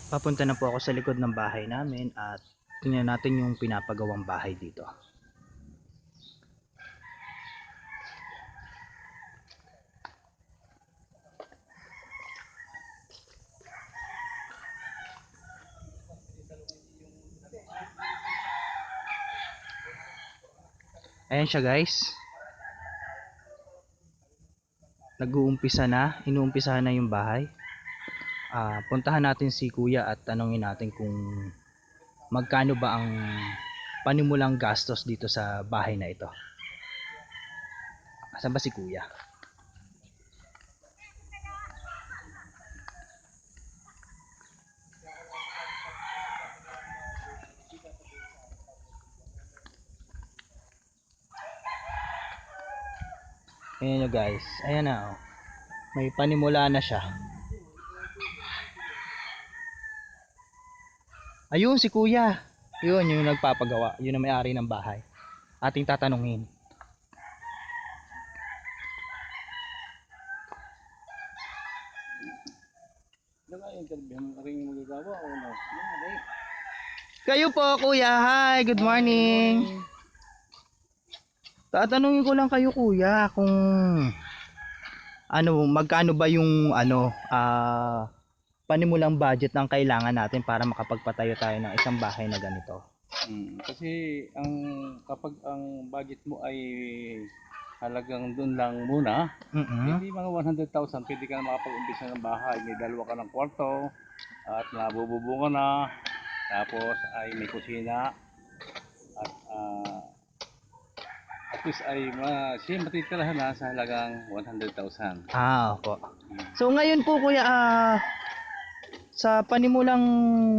Papunta na po ako sa likod ng bahay namin at tingnan natin yung pinapagawang bahay dito. Ayan siya guys. Inuumpisahan na yung bahay. Puntahan natin si kuya at tanungin natin kung magkano ba ang panimulang gastos dito sa bahay na ito. Asan ba si kuya? Ayan nyo guys, ayan na oh. May panimula na siya. Ayun si kuya. Yun yung nagpapagawa, yun ang may-ari ng bahay. Ating tatanungin. Kayo po kuya, hi, good morning. Tatanungin ko lang kayo kuya kung magkano ba yung panimulang budget ang kailangan natin para makapagpatayo tayo ng isang bahay na ganito. Kasi kapag ang budget mo ay halagang doon lang muna, hindi mga 100,000 pwede ka na makapag-umpisa ng bahay. May dalawa ka ng kwarto at nabububungan na, tapos ay may kusina at at least ay siya matitirahan na sa halagang 100,000. Opo. So ngayon po kuya, sa panimulang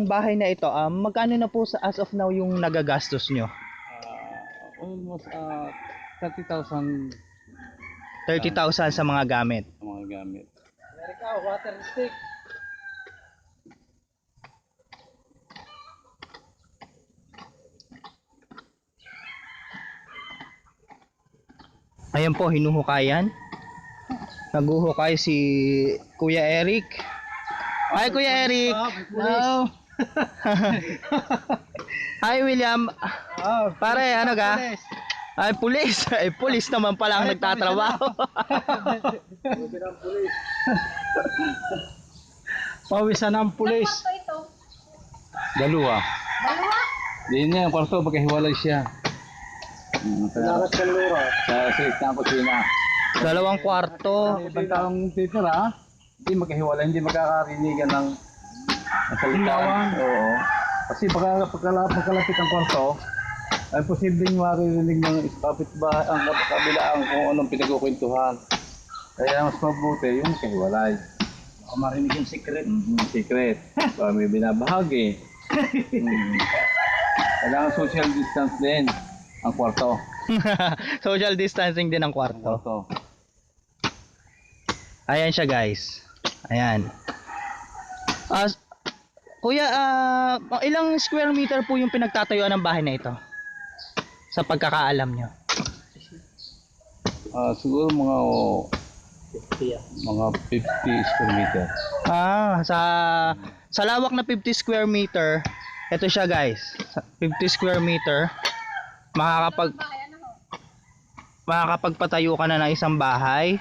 bahay na ito, magkano na po as of now yung nagagastos nyo? Almost 30,000. 30,000 sa mga gamit. America, water stick. Ayan po, hinuhukayan. Naghuhukay si Kuya Eric. Hi Kuya Eric. Hello. Hi William. Pare, ano ka? Ay, pulis. Ay, pulis naman pala ang nagtatrabaho. Pawisan ng pulis. Dalawa. Di niya, kwarto, pagkahiwalay siya. Sa isang kusina. Dalawang kwarto. Ibang taong titira, hindi magkahiwalay, hindi magkakarinigan ng salitaan. Oo. Kasi pagkalapit ang kwarto, ay posibleng maririnig ng kapitbahay ang kabilaan kung anong pinagkukwentuhan. Kaya mas mabuti yung magkahiwalay. Baka marinig yung secret. Secret. Baka may binabahagi. Kailangan social distance din ang kwarto. Social distancing din ang kwarto. Ayan siya guys. Ayan. Kuya, ilang square meter po yung pinagtatayuan ng bahay na ito? Sa pagkakaalam nyo. Siguro mga 50 square meter. Sa lawak na 50 square meter, ito siya guys. 50 square meter, makakapagpatayo ka na ng isang bahay.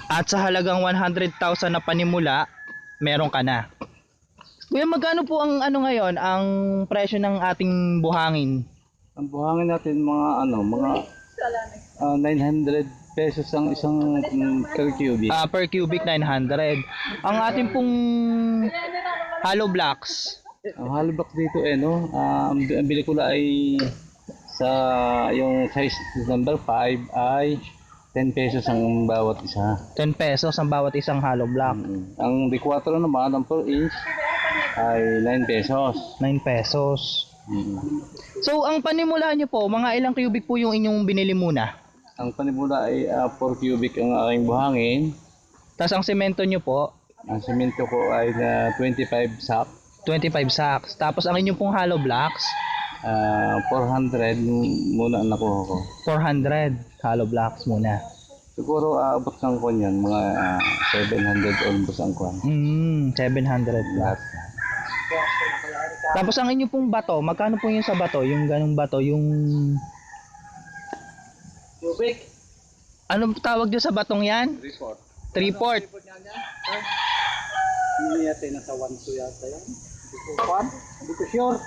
At sa halagang 100,000 na panimula, meron ka na. Kuya, magkano po ang ngayon, ang presyo ng ating buhangin? Ang buhangin natin mga 900 pesos ang isang per cubic. Per cubic 900. Ang ating pong hollow blocks. Ang hollow block dito ang bili ko lang ay sa yung size number 5 ay 10 pesos ang bawat isa. 10 pesos ang bawat isang hollow block. Ang D4 naman, ang 4 inch ay 9 pesos. 9 pesos. So, ang panimula nyo po, mga ilang cubic po yung inyong binili muna? Ang panimula ay 4 cubic ang aking buhangin. Tapos ang semento nyo po? Ang semento ko ay 25 sack. 25 sacks. Tapos ang inyong pong hollow blocks? 400 muna ang nakuha ko. 400 hollow blocks muna. Siguro aabot ng kwan yan, mga 700 almost ang kwan. 700 Lahat. plus. Tapos ang inyo pong bato, magkano po yung sa bato? Yung ganung bato, yung... Tubig. Anong tawag nyo sa batong yan? Report. Three-port. Hindi yata nasa 1-2 yata yan. Hindi ko sure.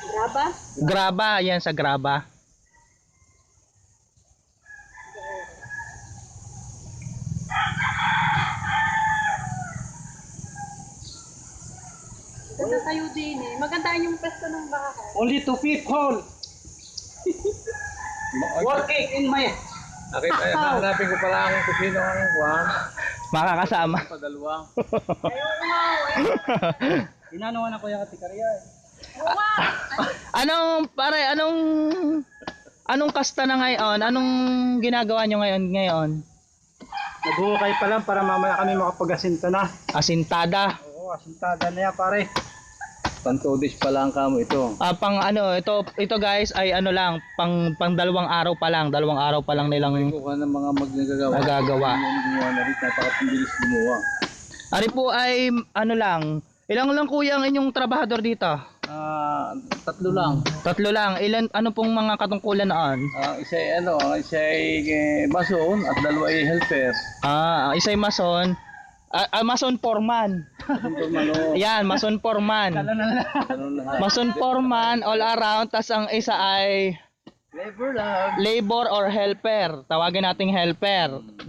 Graba? Graba, yan sa graba. Ganda tayo din eh. Maganda yung pesto ng bahay. Only 2 people. Working in my... Hanapin ko pala ang kusino ng kwan. Makakasama. Padalwa. Ayaw nga eh. Inanuhan ako yung katikarya eh. Oo nga. Anong kasta na ngayon? Anong ginagawa nyo ngayon? Naghuhukay pa lang para mamaya kami makapag-asinta na. Asintada. Oo, asintada na yan pare. Pantodis pa lang kamo ito. Ito guys ay pang 2 araw pa lang. 2 araw pa lang nilang Kuha ng mga magnagagawa. nagagawa. Yung gumawa na rin, napakabilis gumawa. Ari po ay ilang lang kuya ang inyong trabahador dito? 3 lang. 3 lang. Ano pong mga katungkulan noon? Isa ay mason at 2 ay helper. Isa'y mason. Mason foreman. Yan, mason foreman. Mason foreman all around, tas ang isa ay labor or helper. Tawagin nating helper. 2.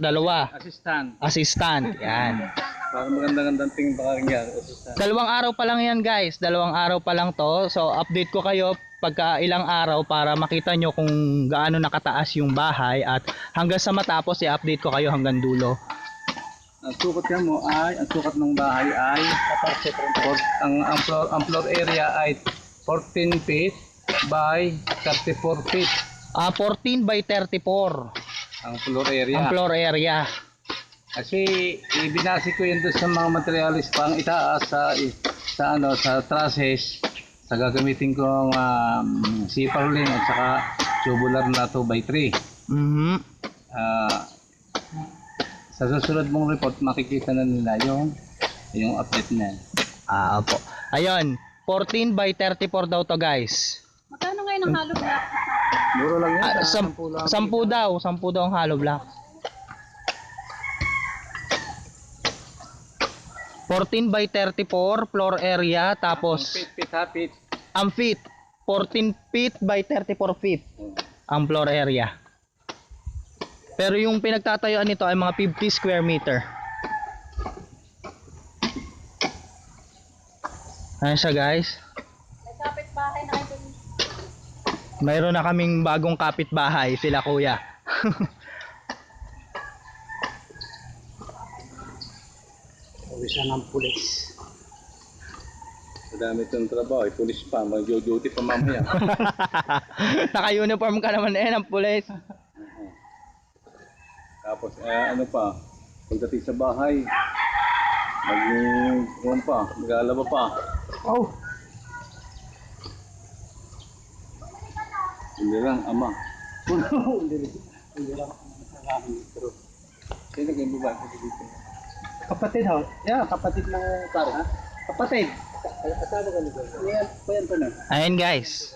Assistant. Yan. Para magandang tingin pa rin yan. 2 araw pa lang yan guys. 2 araw pa lang to. So update ko kayo pagka ilang araw para makita nyo kung gaano nakataas yung bahay, at hanggang sa matapos i-update ko kayo hanggang dulo. Ang sukat ng bahay ay 14. Ang floor area ay 14 feet by 34 feet. 14 by 34 Ang floor area. ang floor area. Kasi ibinasi ko yun doon sa mga materialis pang itaas sa trusses, sa gagamitin kong C-purlin at saka tubular na 2x3. Sa susunod mong report makikita na nila yung update na. Opo. Ayun, 14 by 34 daw to guys. Magkano ngayon ang halo block? Muro lang yun. 10 daw ang hollow block. 14 by 34 floor area, tapos ang feet 14 feet by 34 feet ang floor area. Pero yung pinagtatayuan nito ay mga 50 square meter. Ayan siya guys. May kapit-bahay na kayo. Mayroon na kaming bagong kapitbahay, sila kuya. Uwisa ng pulis. Madami itong trabaho, pulis pa, mag-duty pa mamaya. Naka-uniform ka naman ng pulis. Tapos pagdating sa bahay, mag-alaba pa. Oh. Hindi lang, ama. Hindi lang, pero sino kayo babae ko dito? Kapatid ho? Yeah, kapatid ng pare ha? Kapatid! Asawa ka nito? Yan pa na. Ayan guys.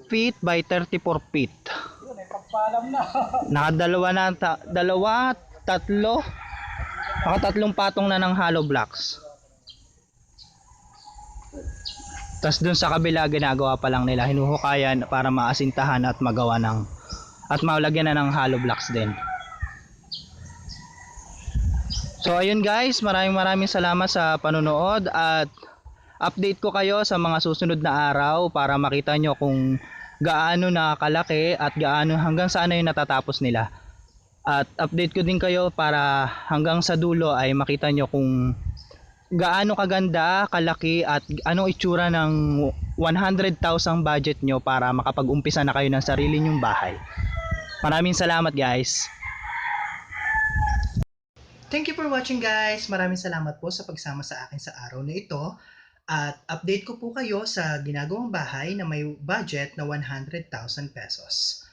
feet by 34 feet. Yun, ay pagpalam na. Nakadalawa na, tatlo. Nakatatlong patong na ng hollow blocks. Tapos dun sa kabila ginagawa pa lang nila, hinuhukayan para maasintahan at magawa at malagyan na ng hollow blocks din. So ayun guys, maraming salamat sa panonood, at update ko kayo sa mga susunod na araw para makita nyo kung gaano na kalaki at gaano hanggang saan na yung natatapos nila. At update ko din kayo para hanggang sa dulo ay makita nyo kung gaano kaganda, kalaki at anong itsura ng 100,000 budget nyo para makapag-umpisa na kayo ng sarili nyong bahay. Maraming salamat guys. Thank you for watching guys. Maraming salamat po sa pagsama sa akin sa araw na ito. At update ko po kayo sa ginagawang bahay na may budget na 100,000 pesos.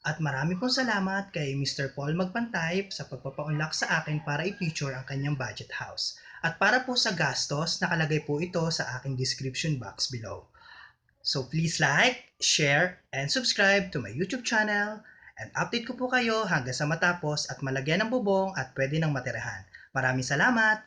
At marami pong salamat kay Mr. Paul Magpantay sa pagpapaunlak sa akin para i-feature ang kanyang budget house. At para po sa gastos, nakalagay po ito sa aking description box below. So please like, share, and subscribe to my YouTube channel. And update ko po kayo hanggang sa matapos at malagyan ng bubong at pwede nang matirahan. Maraming salamat!